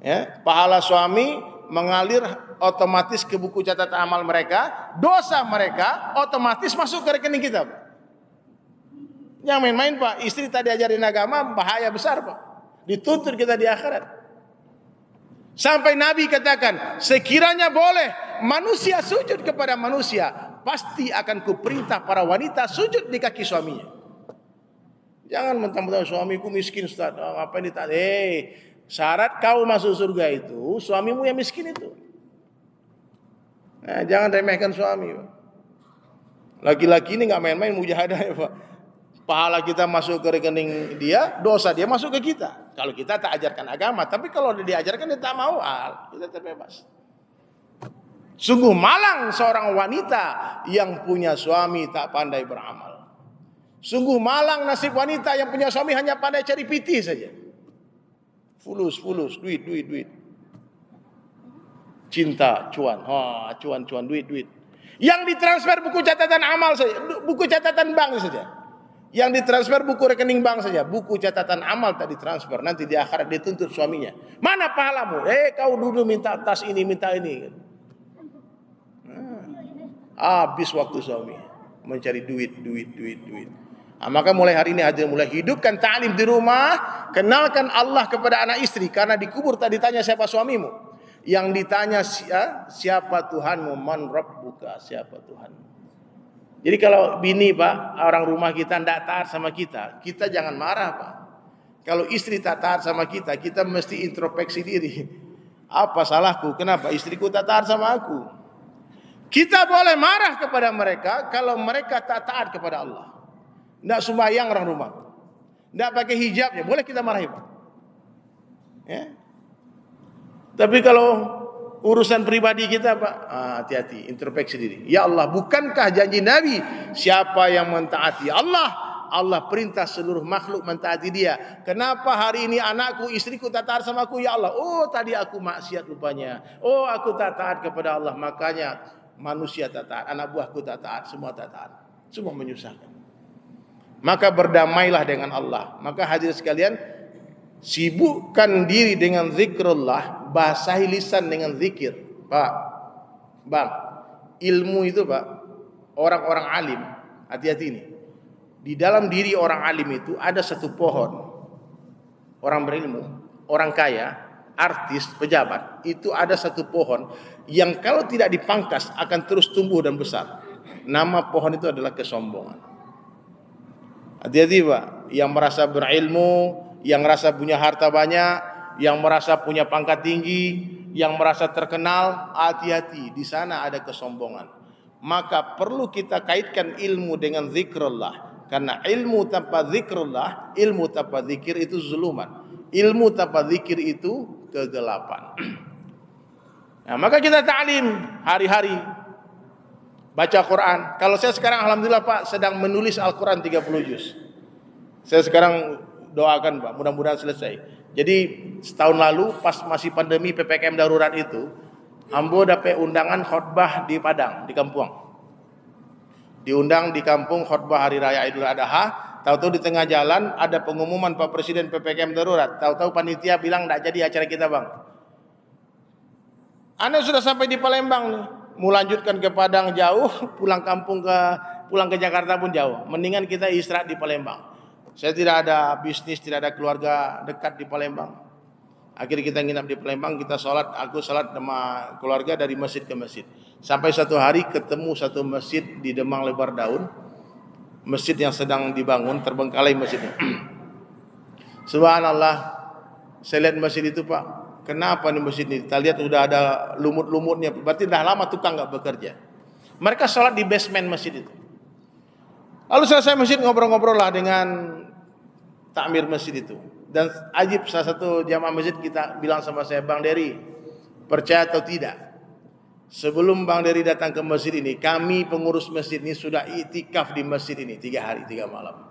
Ya, pahala suami mengalir otomatis ke buku catatan amal mereka, dosa mereka otomatis masuk ke rekening kita Pak. Jangan main-main Pak, istri tak diajarin agama bahaya besar Pak. Dituntut kita di akhirat. Sampai Nabi katakan, sekiranya boleh manusia sujud kepada manusia, pasti akan kuperintah para wanita sujud di kaki suaminya. Jangan mentang-mentang suamiku miskin Ustaz, ngapain ditanya? Syarat kau masuk surga itu suamimu yang miskin itu. Nah, jangan remehkan suami Pak. Laki-laki ini nggak main-main mujahadah ya Pak. Pahala kita masuk ke rekening dia, dosa dia masuk ke kita. Kalau kita tak ajarkan agama, tapi kalau diajarkan dia tak mau, kita terbebas. Sungguh malang seorang wanita yang punya suami tak pandai beramal. Sungguh malang nasib wanita yang punya suami hanya pandai cari piti saja. Fulus, duit. Cinta, cuan, cuan, duit. Yang ditransfer buku catatan amal saja, buku catatan bank saja. Yang ditransfer buku rekening bank saja, buku catatan amal tak ditransfer. Nanti di akhirat dituntut suaminya. Mana pahalamu? Kau dulu minta tas ini, minta ini. Habis waktu suami mencari duit. Maka mulai hari ini mulai hidupkan ta'lim di rumah, kenalkan Allah kepada anak istri, karena di kubur tak ditanya siapa suamimu. Yang ditanya siapa Tuhanmu, man rabbuka, siapa Tuhanmu. Jadi kalau bini Pak, orang rumah kita tidak taat sama kita jangan marah Pak. Kalau istri tak taat sama kita mesti introspeksi diri. Apa salahku? Kenapa istriku tak taat sama aku? Kita boleh marah kepada mereka kalau mereka tak taat kepada Allah. Tidak sembahyang orang rumah, tidak pakai hijabnya, boleh kita marahi Pak. Ya. Tapi kalau urusan pribadi kita Pak, hati-hati, introspeksi diri. Ya Allah, bukankah janji Nabi, siapa yang mentaati Allah perintah seluruh makhluk mentaati dia. Kenapa hari ini anakku, istriku tak taat sama aku? Ya Allah, tadi aku maksiat rupanya. Aku tak taat kepada Allah, makanya manusia tak taat, anak buahku tak taat, semua tak taat. Semua menyusahkan. Maka berdamailah dengan Allah. Maka hadirin sekalian, sibukkan diri dengan zikrullah, basahi lisan dengan zikir. Pak, Bang, ilmu itu Pak, orang-orang alim, hati-hati ini. Di dalam diri orang alim itu ada satu pohon. Orang berilmu, orang kaya, artis, pejabat, itu ada satu pohon yang kalau tidak dipangkas akan terus tumbuh dan besar. Nama pohon itu adalah kesombongan. Hati-hati Pak, yang merasa berilmu, yang merasa punya harta banyak, yang merasa punya pangkat tinggi, yang merasa terkenal, hati-hati, di sana ada kesombongan. Maka perlu kita kaitkan ilmu dengan zikrullah. Karena ilmu tanpa zikrullah, ilmu tanpa zikir itu zuluman. Ilmu tanpa zikir itu kegelapan. Nah, maka kita ta'lim hari-hari. Baca Quran. Kalau saya sekarang alhamdulillah Pak sedang menulis Al-Quran 30 juz. Saya sekarang doakan Pak, mudah-mudahan selesai. Jadi setahun lalu pas masih pandemi PPKM darurat itu, Ambo dapat undangan khutbah di Padang, di kampung. Diundang di kampung khutbah hari raya Idul Adha. Tahu-tahu di tengah jalan ada pengumuman Pak Presiden PPKM darurat. Tahu-tahu panitia bilang tidak jadi acara kita Bang. Anda sudah sampai di Palembang nih. Mau lanjutkan ke Padang jauh, pulang ke Jakarta pun jauh. Mendingan kita istirahat di Palembang. Saya tidak ada bisnis, tidak ada keluarga dekat di Palembang. Akhirnya kita nginap di Palembang, aku sholat sama keluarga dari masjid ke masjid. Sampai satu hari ketemu satu masjid di Demang Lebar Daun. masjid yang sedang dibangun, terbengkalai masjidnya. Subhanallah, saya lihat masjid itu Pak, kenapa nih masjid ini? Kita lihat sudah ada lumut-lumutnya, berarti dah lama tukang nggak bekerja. Mereka sholat di basement masjid itu. Lalu selesai masjid, ngobrol-ngobrol lah dengan takmir masjid itu. Dan ajib, salah satu jamaah masjid kita bilang sama saya, Bang Dery, percaya atau tidak, sebelum Bang Dery datang ke masjid ini, kami pengurus masjid ini sudah iktikaf di masjid ini 3 hari 3 malam.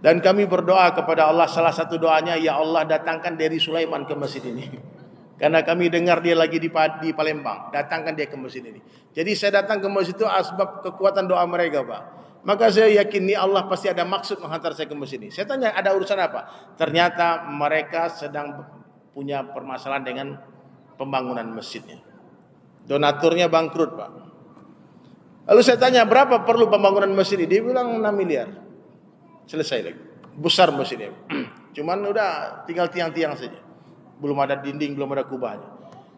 Dan kami berdoa kepada Allah, salah satu doanya, ya Allah datangkan Dery Sulaiman ke masjid ini. Karena kami dengar dia lagi di Palembang, datangkan dia ke masjid ini. Jadi saya datang ke masjid itu asbab kekuatan doa mereka Pak. Maka saya yakin nih Allah pasti ada maksud menghantar saya ke masjid ini. Saya tanya ada urusan apa? Ternyata mereka sedang punya permasalahan dengan pembangunan masjidnya. Donaturnya bangkrut Pak. Lalu saya tanya berapa perlu pembangunan masjid ini? Dia bilang 6 miliar. Selesai lagi. Besar masjidnya. Cuman udah tinggal tiang-tiang saja. Belum ada dinding, belum ada kubahnya.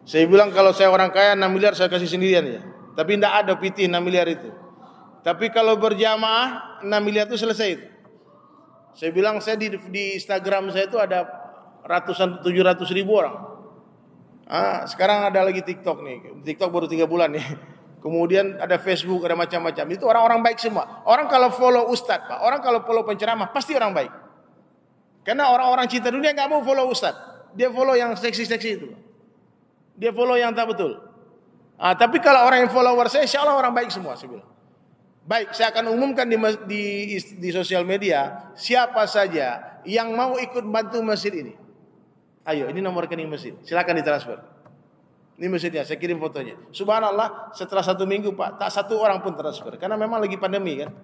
Saya bilang kalau saya orang kaya 6 miliar saya kasih sendirian ya. Tapi tidak ada piti 6 miliar itu. Tapi kalau berjamaah 6 miliar itu selesai itu. Saya bilang saya di Instagram saya itu ada ratusan 700 ribu orang. Sekarang ada lagi TikTok nih. TikTok baru 3 bulan nih. Kemudian ada Facebook, ada macam-macam. Itu orang-orang baik semua. Orang kalau follow ustadz, Pak, orang kalau follow penceramah pasti orang baik. Karena orang-orang cinta dunia nggak mau follow ustadz. Dia follow yang seksi-seksi itu. Dia follow yang tak betul. Tapi kalau orang yang follower saya, insya Allah orang baik semua. Saya bilang. Baik, saya akan umumkan di sosial media siapa saja yang mau ikut bantu masjid ini. Ayo, ini nomor rekening masjid. Silakan ditransfer. Ini masjidnya, saya kirim fotonya. Subhanallah, setelah 1 minggu Pak, tak satu orang pun transfer. Karena memang lagi pandemi kan.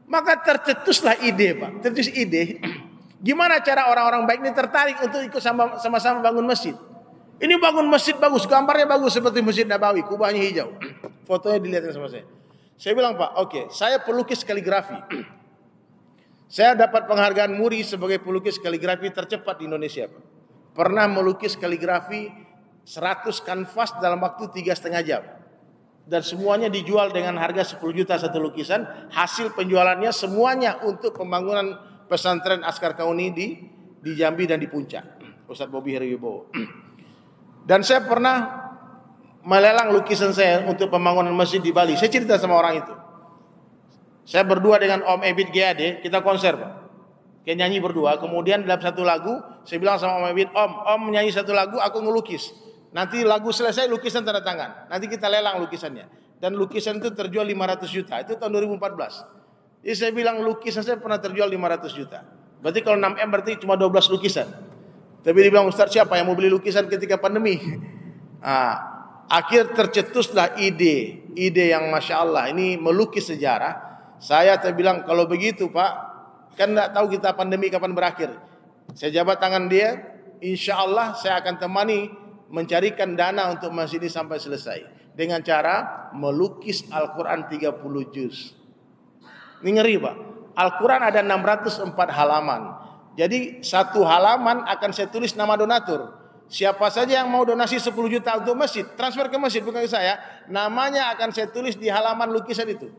Maka tercetuslah ide Pak. Tercetus ide. Gimana cara orang-orang baik ini tertarik untuk ikut sama-sama bangun masjid. Ini bangun masjid bagus, gambarnya bagus seperti Masjid Nabawi, kubahnya hijau. Fotonya dilihatin sama saya. Saya bilang Pak, oke, saya pelukis kaligrafi. Saya dapat penghargaan MURI sebagai pelukis kaligrafi tercepat di Indonesia Pak. Pernah melukis kaligrafi 100 kanvas dalam waktu 3,5 jam. Dan semuanya dijual dengan harga 10 juta satu lukisan. Hasil penjualannya semuanya untuk pembangunan pesantren Askar Kauni di Jambi dan di Puncak. Ustadz Bobi Heriwibowo. Dan saya pernah melelang lukisan saya untuk pembangunan masjid di Bali. Saya cerita sama orang itu. Saya berdua dengan Om Ebit GAD, kita konser Pak. Kita nyanyi berdua. Kemudian dalam satu lagu, saya bilang sama Om Ebit, Om nyanyi satu lagu, aku ngelukis. Nanti lagu selesai, lukisan tanda tangan. Nanti kita lelang lukisannya. Dan lukisan itu terjual 500 juta. Itu tahun 2014. Jadi saya bilang lukisan saya pernah terjual 500 juta. Berarti kalau 6M berarti cuma 12 lukisan. Tapi dia bilang, Ustaz siapa yang mau beli lukisan ketika pandemi? Akhir tercetuslah ide yang Masya Allah. Ini melukis sejarah. Saya terbilang kalau begitu Pak, kan tidak tahu kita pandemi kapan berakhir. Saya jabat tangan dia, insya Allah saya akan temani mencarikan dana untuk masjid ini sampai selesai dengan cara melukis Al-Quran 30 juz. Ini ngeri Pak. Al-Quran ada 604 halaman. Jadi satu halaman akan saya tulis nama donatur. Siapa saja yang mau donasi 10 juta untuk masjid, transfer ke masjid bukan ke saya, namanya akan saya tulis di halaman lukisan itu.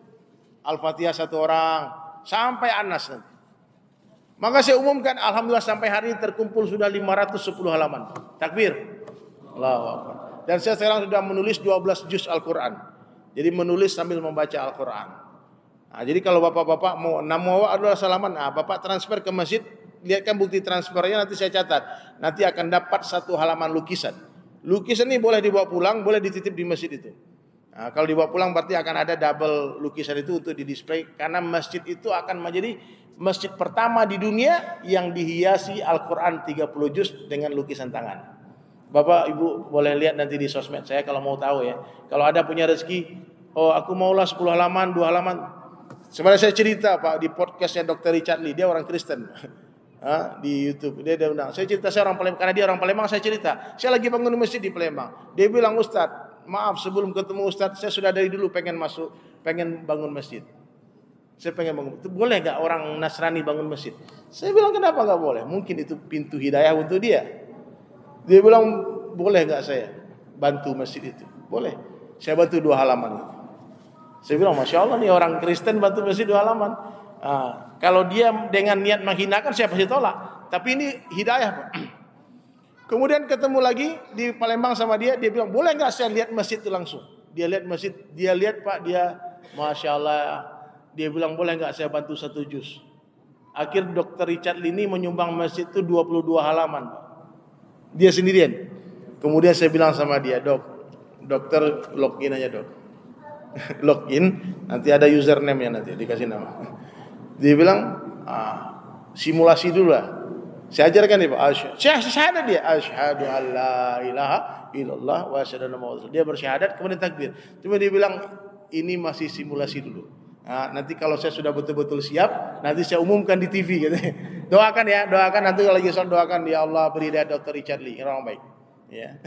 Al-Fatihah 1 orang sampai Anas nanti. Maka saya umumkan, alhamdulillah sampai hari ini terkumpul sudah 510 halaman. Takbir. Allahu Akbar. Dan saya sekarang sudah menulis 12 juz Al-Quran. Jadi menulis sambil membaca Al-Quran. Jadi kalau bapak-bapak mau nama adalah salaman, bapak transfer ke masjid, lihatkan bukti transfernya, nanti saya catat. Nanti akan dapat 1 halaman lukisan. Lukisan ini boleh dibawa pulang, boleh dititip di masjid itu. Kalau dibawa pulang berarti akan ada double lukisan itu untuk didisplay. Karena masjid itu akan menjadi masjid pertama di dunia yang dihiasi Al-Quran 30 juz dengan lukisan tangan. Bapak Ibu boleh lihat nanti di sosmed saya kalau mau tahu ya. Kalau ada punya rezeki, aku maulah 10 halaman, 2 halaman. Sebenarnya saya cerita Pak di podcastnya Dr. Richard Lee, dia orang Kristen. Di YouTube dia undang. Saya cerita saya orang Palembang karena dia orang Palembang, saya cerita. Saya lagi bangun masjid di Palembang. Dia bilang, "Ustaz, maaf sebelum ketemu Ustaz, saya sudah dari dulu pengen bangun masjid. Saya pengen bangun. Boleh enggak orang Nasrani bangun masjid?" Saya bilang, "Kenapa enggak boleh? Mungkin itu pintu hidayah untuk dia." Dia bilang, "Boleh enggak saya bantu masjid itu?" Boleh. Saya bantu 2 halaman. Saya bilang, "Masya Allah nih orang Kristen bantu masjid 2 halaman." Kalau dia dengan niat menghinakan saya pasti tolak. Tapi ini hidayah, Pak. Kemudian ketemu lagi di Palembang sama dia bilang, boleh nggak saya lihat masjid itu langsung? Dia lihat masjid, dia lihat Pak, dia Masya Allah, dia bilang boleh nggak saya bantu 1 juz. Akhir Dr. Richard Lini menyumbang masjid itu 22 halaman, Pak. Dia sendirian. Kemudian saya bilang sama dia, dokter login aja dok. Login, nanti ada username-nya, nanti dikasih nama. Dia bilang, simulasi dulu lah. Saya ajarkan dia, Pak. Saya ada dia. Asyhadu an la ilaha illallah wa asyhadu anna Muhammadar Rasulullah. Dia bersyahadat kemudian takbir. Cuma dia bilang ini masih simulasi dulu. Nanti kalau saya sudah betul-betul siap, nanti saya umumkan di TV gitu. Doakan ya, doakan nanti kalau lagi sholat doakan ya Allah beri hidayah Dr. Richard Lee, orang baik. Ya.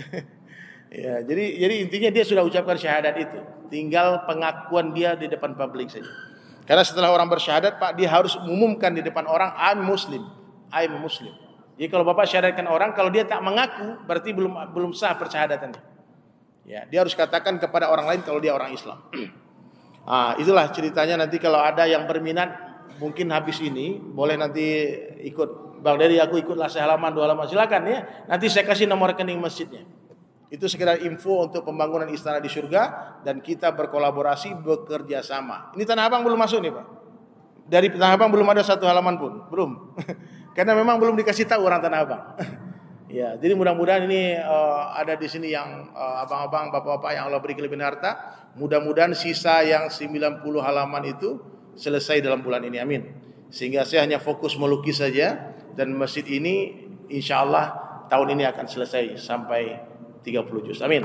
Ya, jadi intinya dia sudah ucapkan syahadat itu. Tinggal pengakuan dia di depan publik saja. Karena setelah orang bersyahadat, Pak, dia harus mengumumkan di depan orang, I'm Muslim. Jadi kalau Bapak syahadatkan orang, kalau dia tak mengaku, berarti belum sah persyahadatannya. Ya, dia harus katakan kepada orang lain kalau dia orang Islam. Itulah ceritanya. Nanti kalau ada yang berminat, mungkin habis ini boleh nanti ikut. Bang Dery, aku ikutlah sehalaman 2 halaman, silakan ya. Nanti saya kasih nomor rekening masjidnya. Itu sekedar info untuk pembangunan istana di surga dan kita berkolaborasi, bekerja sama. Ini Tanah Abang belum masuk nih, Pak. Dari Tanah Abang belum ada 1 halaman pun, belum. Karena memang belum dikasih tahu orang Tanah Abang. Ya, jadi mudah-mudahan ini ada di sini yang abang-abang, bapak-bapak yang Allah beri kelebihan harta. Mudah-mudahan sisa yang 90 halaman itu selesai dalam bulan ini, amin. Sehingga saya hanya fokus melukis saja dan masjid ini insya Allah tahun ini akan selesai sampai 30 juz, amin.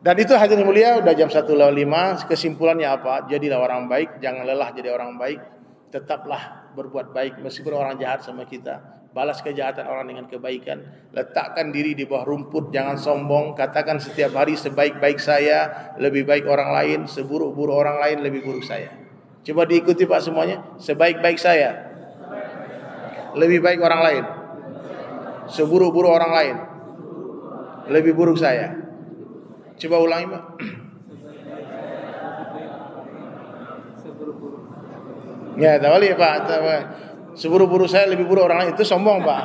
Dan itu hadirin mulia, udah jam 1:05. Kesimpulannya apa? Jadilah orang baik, jangan lelah jadi orang baik. Tetaplah berbuat baik meskipun orang jahat sama kita. Balas kejahatan orang dengan kebaikan. Letakkan diri di bawah rumput, jangan sombong. Katakan setiap hari sebaik-baik saya lebih baik orang lain, seburuk-buruk orang lain lebih buruk saya. Coba diikuti Pak semuanya. Sebaik-baik saya lebih baik orang lain, seburuk-buruk orang lain lebih buruk saya. Coba ulangi Pak. Ya, tak boleh Pak. Seburuk-buruk saya lebih buruk orang lain, itu sombong Pak.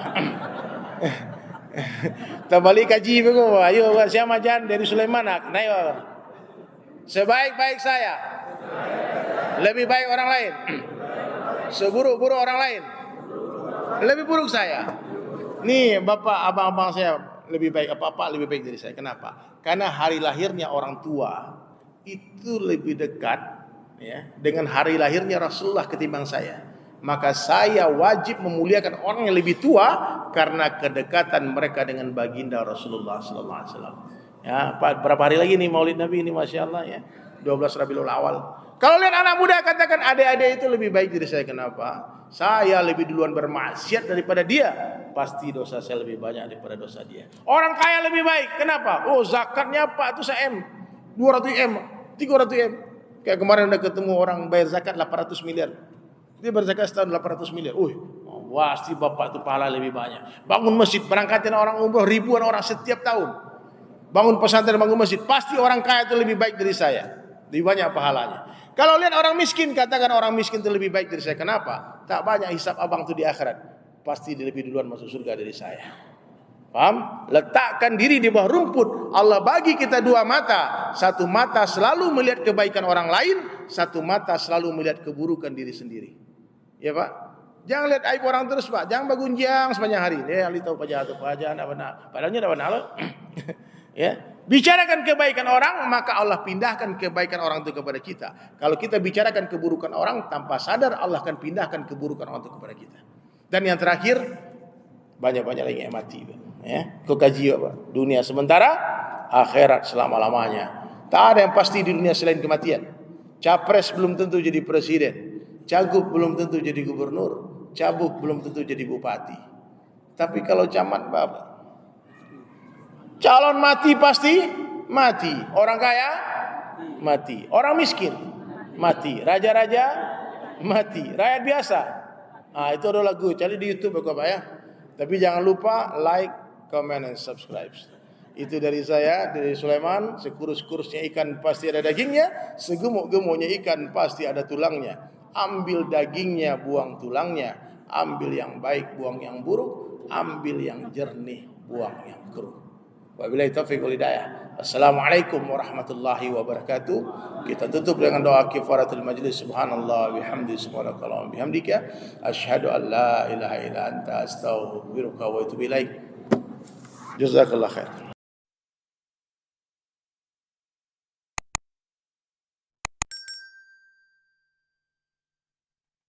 Tak balik kaji Pak. Ayo Pak, saya majan dari Sulaiman naik Pak. Sebaik-baik saya lebih baik orang lain, seburuk-buruk orang lain lebih buruk saya. Nih Bapak, abang-abang saya lebih baik apa-apa lebih baik dari saya. Kenapa? Karena hari lahirnya orang tua itu lebih dekat ya dengan hari lahirnya Rasulullah ketimbang saya. Maka saya wajib memuliakan orang yang lebih tua karena kedekatan mereka dengan baginda Rasulullah sallallahu alaihi wasallam. Ya, Pak, berapa hari lagi nih Maulid Nabi ini, Masya Allah ya. 12 Rabiul Awal. Kalau lihat anak muda katakan adik-adik itu lebih baik dari saya. Kenapa? Saya lebih duluan bermaksiat daripada dia. Pasti dosa saya lebih banyak daripada dosa dia. Orang kaya lebih baik. Kenapa? Oh, zakatnya Pak itu se-M, 200M, 300M. Kayak kemarin udah ketemu orang bayar zakat 800 miliar. Dia berzakat setahun 800 miliar. Pasti Bapak itu pahala lebih banyak. Bangun masjid, berangkatin orang umroh ribuan orang setiap tahun. Bangun pesantren, bangun masjid. Pasti orang kaya itu lebih baik dari saya. Lebih banyak pahalanya. Kalau lihat orang miskin, katakan orang miskin itu lebih baik dari saya. Kenapa? Tak banyak hisab abang itu di akhirat. Pasti dia lebih duluan masuk surga dari saya. Paham? Letakkan diri di bawah rumput. Allah bagi kita 2 mata. 1 mata selalu melihat kebaikan orang lain. 1 mata selalu melihat keburukan diri sendiri. Ya Pak? Jangan lihat aib orang terus Pak. Jangan bagunjang sepanjang hari. Dia ahli tahu pajak atau pajak. Padahalnya dah benar. Ya, bicarakan kebaikan orang, maka Allah pindahkan kebaikan orang itu kepada kita. Kalau kita bicarakan keburukan orang, tanpa sadar Allah akan pindahkan keburukan orang itu kepada kita. Dan yang terakhir, banyak-banyak lagi yang mati. Ya, kau kaji Pak. Dunia sementara, akhirat selama-lamanya. Tak ada yang pasti di dunia selain kematian. Capres belum tentu jadi presiden, cagup belum tentu jadi gubernur, cabuk belum tentu jadi bupati. Tapi kalau camat Bapak, calon mati pasti mati. Orang kaya mati. Orang miskin mati. Raja-raja mati. Rakyat biasa. Itu ada lagu. Cari di YouTube Bapak ya. Tapi jangan lupa like, comment, and subscribe. Itu dari saya, dari Sulaiman. Sekurus-kurusnya ikan pasti ada dagingnya. Segemuk-gemuknya ikan pasti ada tulangnya. ambil dagingnya, buang tulangnya, ambil yang baik, buang yang buruk, ambil yang jernih, buang yang keruh. Wabillahi taufiq wal hidayah. Assalamualaikum warahmatullahi wabarakatuh. Kita tutup dengan doa kifaratul majlis. Subhanallah bihamdi, subhanakallah bihamdika, asyhadu an la ilaha illa anta, astaghfiruka wa atubu ilaik. Jazakallah khair.